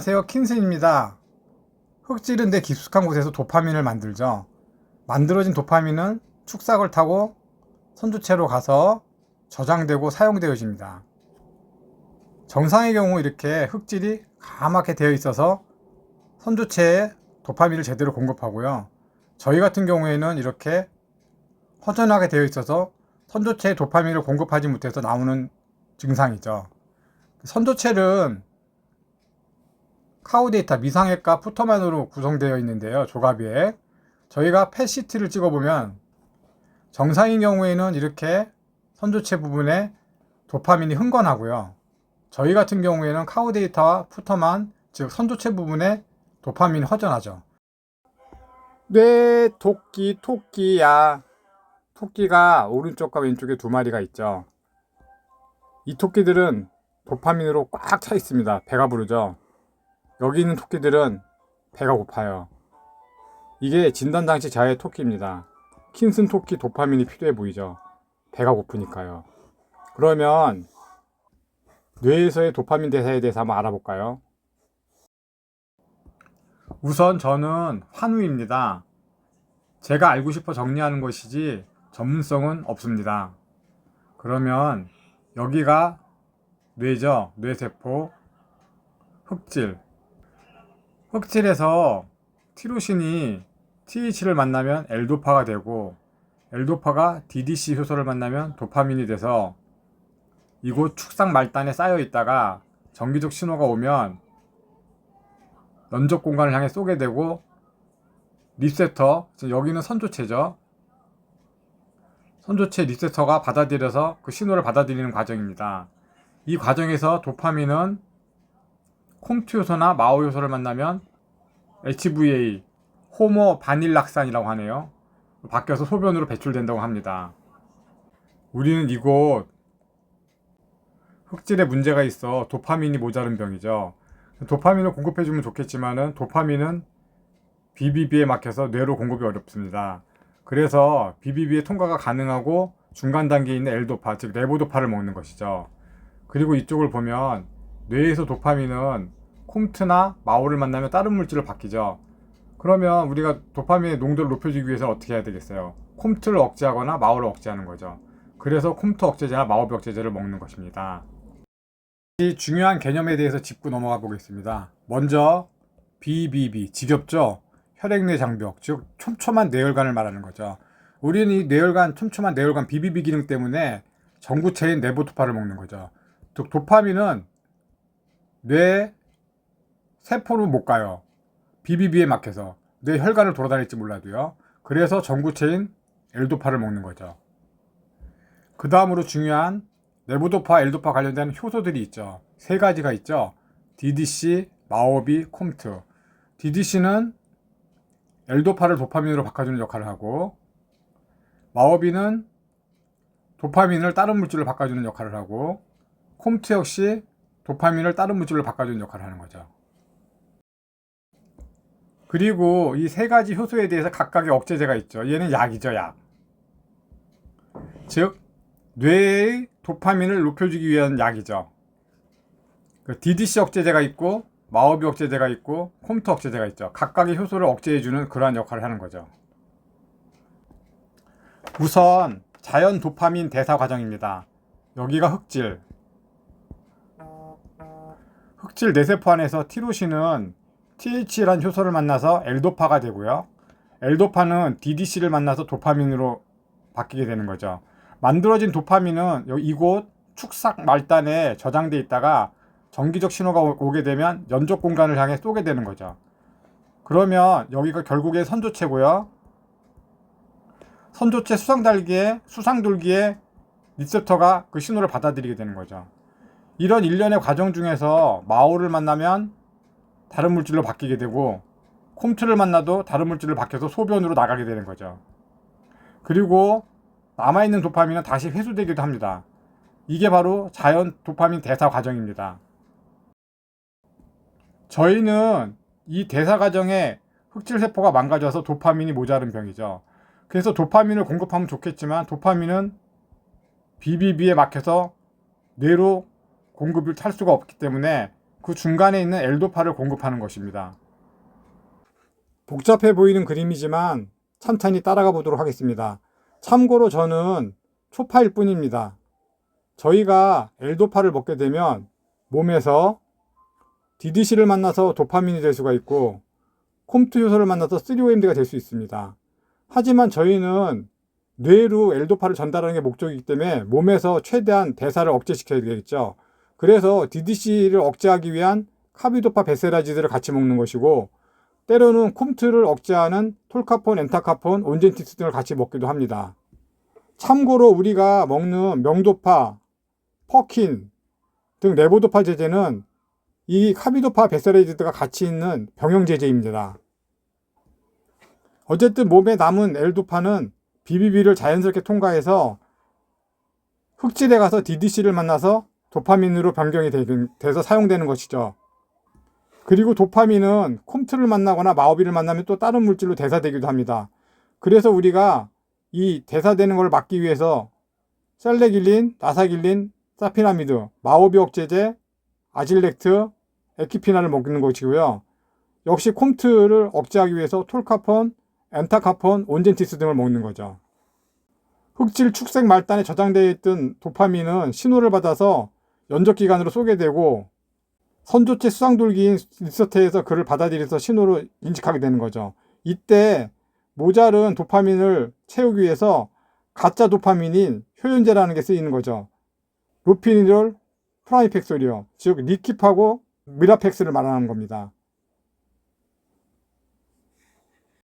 안녕하세요, 킨슨입니다. 흑질은 내 깊숙한 곳에서 도파민을 만들죠. 만들어진 도파민은 축삭을 타고 선두체로 가서 저장되고 사용되어집니다. 정상의 경우 이렇게 흑질이 까맣게 되어 있어서 선두체에 도파민을 제대로 공급하고요. 저희 같은 경우에는 이렇게 허전하게 되어 있어서 선두체에 도파민을 공급하지 못해서 나오는 증상이죠. 선두체는 카우데이터 미상액과 푸터만으로 구성되어 있는데요. 조갑이에 저희가 펫CT를 찍어보면 정상인 경우에는 이렇게 선두체 부분에 도파민이 흥건하고요. 저희 같은 경우에는 카우데이터와 푸터만, 즉 선두체 부분에 도파민이 허전하죠. 뇌 토끼야. 토끼가 오른쪽과 왼쪽에 두 마리가 있죠. 이 토끼들은 도파민으로 꽉 차 있습니다. 배가 부르죠. 여기 있는 토끼들은 배가 고파요. 이게 진단장치 자의 토끼입니다. 킨슨 토끼 도파민이 필요해 보이죠. 배가 고프니까요. 그러면 뇌에서의 도파민 대사에 대해서 한번 알아볼까요? 우선 저는 환우입니다. 제가 알고 싶어 정리하는 것이지 전문성은 없습니다. 그러면 여기가 뇌죠. 뇌세포, 흑질. 흑질에서 티로신이 TH를 만나면 L도파가 되고 L도파가 DDC 효소를 만나면 도파민이 돼서 이곳 축삭 말단에 쌓여 있다가 전기적 신호가 오면 면적 공간을 향해 쏘게 되고 리셉터, 여기는 선조체죠. 선조체 리셉터가 받아들여서 그 신호를 받아들이는 과정입니다. 이 과정에서 도파민은 콤트 요소나 마오 요소를 만나면 HVA, 호모 바닐락산이라고 하네요. 바뀌어서 소변으로 배출된다고 합니다. 우리는 이곳 흑질에 문제가 있어 도파민이 모자른 병이죠. 도파민을 공급해주면 좋겠지만은 도파민은 BBB에 막혀서 뇌로 공급이 어렵습니다. 그래서 BBB의 통과가 가능하고 중간 단계에 있는 L도파, 즉 레보도파를 먹는 것이죠. 그리고 이쪽을 보면 뇌에서 도파민은 콤트나 마오를 만나면 다른 물질을 바뀌죠. 그러면 우리가 도파민의 농도를 높여주기 위해서 어떻게 해야 되겠어요? 콤트를 억제하거나 마오를 억제하는 거죠. 그래서 콤트 억제제나 마오비 억제제를 먹는 것입니다. 이 중요한 개념에 대해서 짚고 넘어가 보겠습니다. 먼저 BBB, 지겹죠? 혈액내 장벽, 즉 촘촘한 뇌혈관을 말하는 거죠. 우리는 이 뇌혈관, 촘촘한 뇌혈관 BBB 기능 때문에 전구체인 레보도파를 먹는 거죠. 즉 도파민은 뇌 세포로 못 가요. BBB에 막혀서 뇌 혈관을 돌아다닐지 몰라도요. 그래서 전구체인 L도파를 먹는 거죠. 그 다음으로 중요한 레보도파, L도파 관련된 효소들이 있죠. 세 가지가 있죠. DDC, 마오비, 콤트. DDC는 L도파를 도파민으로 바꿔주는 역할을 하고, 마오비는 도파민을 다른 물질로 바꿔주는 역할을 하고, 콤트 역시 도파민을 다른 물질로 바꿔주는 역할을 하는 거죠. 그리고 이 세 가지 효소에 대해서 각각의 억제제가 있죠. 얘는 약이죠, 약. 즉 뇌의 도파민을 높여주기 위한 약이죠. DDC 억제제가 있고 마오비 억제제가 있고 콤트 억제제가 있죠. 각각의 효소를 억제해주는 그러한 역할을 하는 거죠. 우선 자연 도파민 대사 과정입니다. 여기가 흑질. 흑질 뇌세포 안에서 티로신은 TH라는 효소를 만나서 L도파가 되고요. L도파는 DDC를 만나서 도파민으로 바뀌게 되는 거죠. 만들어진 도파민은 이곳 축삭 말단에 저장돼 있다가 전기적 신호가 오게 되면 연적 공간을 향해 쏘게 되는 거죠. 그러면 여기가 결국에 선조체고요. 선조체 수상돌기에 리셉터가 그 신호를 받아들이게 되는 거죠. 이런 일련의 과정 중에서 마오를 만나면 다른 물질로 바뀌게 되고 콤트를 만나도 다른 물질로 바뀌어서 소변으로 나가게 되는 거죠. 그리고 남아있는 도파민은 다시 회수되기도 합니다. 이게 바로 자연 도파민 대사 과정입니다. 저희는 이 대사 과정에 흑질세포가 망가져서 도파민이 모자른 병이죠. 그래서 도파민을 공급하면 좋겠지만 도파민은 BBB에 막혀서 뇌로 공급을 찰 수가 없기 때문에 그 중간에 있는 L도파를 공급하는 것입니다. 복잡해 보이는 그림이지만 찬찬히 따라가 보도록 하겠습니다. 참고로 저는 초파일 뿐입니다. 저희가 L도파를 먹게 되면 몸에서 DDC를 만나서 도파민이 될 수가 있고 콤트 효소를 만나서 3OMD가 될 수 있습니다. 하지만 저희는 뇌로 L도파를 전달하는 게 목적이기 때문에 몸에서 최대한 대사를 억제시켜야 되겠죠. 그래서 DDC를 억제하기 위한 카비도파 베세라지드를 같이 먹는 것이고 때로는 콤트를 억제하는 톨카폰, 엔타카폰, 온젠티스 등을 같이 먹기도 합니다. 참고로 우리가 먹는 명도파, 퍼킨 등 레보도파 제제는 이 카비도파 베세라지드가 같이 있는 병용 제제입니다. 어쨌든 몸에 남은 L도파는 BBB를 자연스럽게 통과해서 흑질에 가서 DDC를 만나서 도파민으로 변경이 돼서 사용되는 것이죠. 그리고 도파민은 콤트를 만나거나 마오비를 만나면 또 다른 물질로 대사되기도 합니다. 그래서 우리가 이 대사되는 걸 막기 위해서 셀레길린, 나사길린, 사피나미드, 마오비 억제제, 아질렉트, 에키피나를 먹는 것이고요. 역시 콤트를 억제하기 위해서 톨카폰, 엔타카폰, 온젠티스 등을 먹는 거죠. 흑질 축색 말단에 저장되어 있던 도파민은 신호를 받아서 연적기관으로 쏘게 되고 선조체 수상돌기인 리서트에서 그를 받아들여서 신호로 인식하게 되는 거죠. 이때 모자른 도파민을 채우기 위해서 가짜 도파민인 효연제라는 게 쓰이는 거죠. 로피니롤 프라미팩솔이요. 즉 리킵하고 미라펙스를 말하는 겁니다.